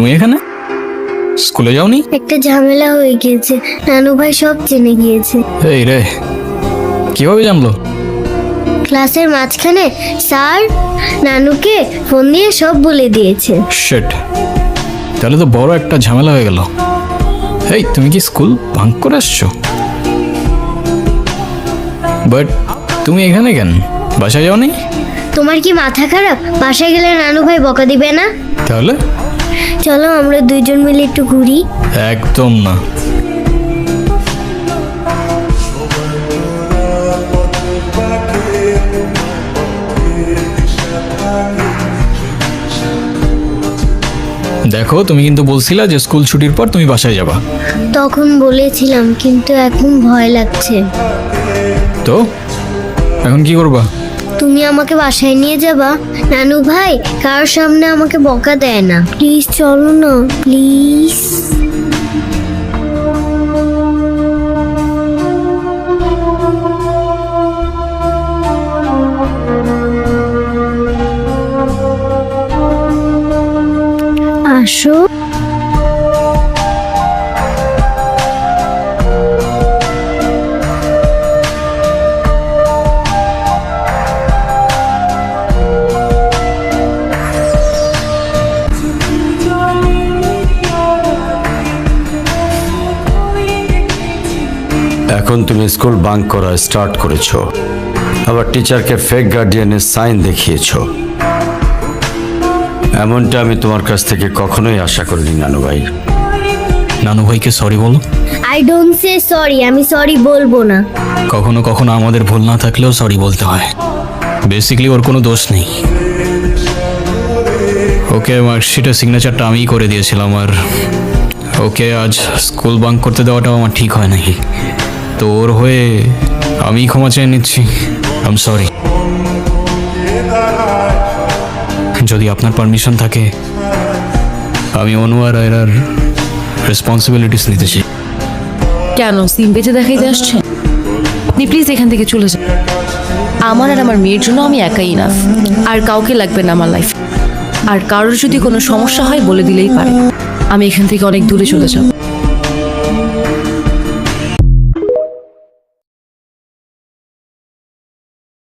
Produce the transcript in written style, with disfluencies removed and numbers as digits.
তুমি এখানে স্কুলে যাওনি? একটা ঝামেলা হয়ে গিয়েছে, নানু ভাই সব জেনে গিয়েছে। এই রে, কিভাবে জানলো? ক্লাসের মাঝখানে স্যার নানুকে ফোন দিয়ে সব বলে দিয়েছে। শিট, তাহলে তো বড় একটা ঝামেলা হয়ে গেল। এই, তুমি কি স্কুল বাঙ্ক করে আসছো? বাট তুমি এখানে কেন? বাসায় যাওনি? তোমার কি মাথা খারাপ? বাসায় গেলে নানু ভাই বকা দিবে না? তাহলে চলো আমরা দুইজন মিলে একটু ঘুরি। একদম না। দেখো, তুমি কিন্তু বলছিলা যে স্কুল ছুটির পর তুমি বাসায় যাবা। তখন বলেছিলাম, কিন্তু এখন ভয় লাগছে। তো এখন কি করবা? তুমি আমাকে বাসায় নিয়ে যাবা? নানু ভাই কারোর সামনে আমাকে বকা দেয় না। প্লিজ চলো না, প্লিজ। আসো। এখন তুমি স্কুল বাঙ্ক করা স্টার্ট করেছো, আবার টিচারকে ফেক গার্ডিয়ানের সাইন দেখিয়েছো। এমনটা আমি তোমার কাছ থেকে কখনোই আশা করিনি নানু ভাই। নানু ভাইকে সরি বলো। আই ডোন্ট সে সরি, আমি সরি বলবো না। কখনো কখনো আমাদের ভুল না থাকলেও সরি বলতে হয়। বেসিক্যালি ওর কোনো দোষ নেই। ওকে মার্কশিটের সিগনেচারটা আমিই করে দিয়েছিলাম, আর ওকে আজ স্কুল বাঙ্ক করতে দেওয়াটাও আমার ঠিক হয় নাকি। তো ওর হয়ে আমি ক্ষমা চেয়ে নিচ্ছি। I am sorry. যদি আপনার পারমিশন থাকে, আমি অনু আর আয়রার রেসপন্সিবিলিটিস নিতে চাই। কেন সিম বেঁচে দেখাইতে আসছেন? আপনি প্লিজ এখান থেকে চলে যান। আমার আর আমার মেয়ের জন্য আমি একাই ইনাফ, আর কাউকে লাগবে না আমার লাইফ। আর কারোর যদি কোনো সমস্যা হয় বলে দিলেই পারে। আমি এখান থেকে অনেক দূরে চলে যাব।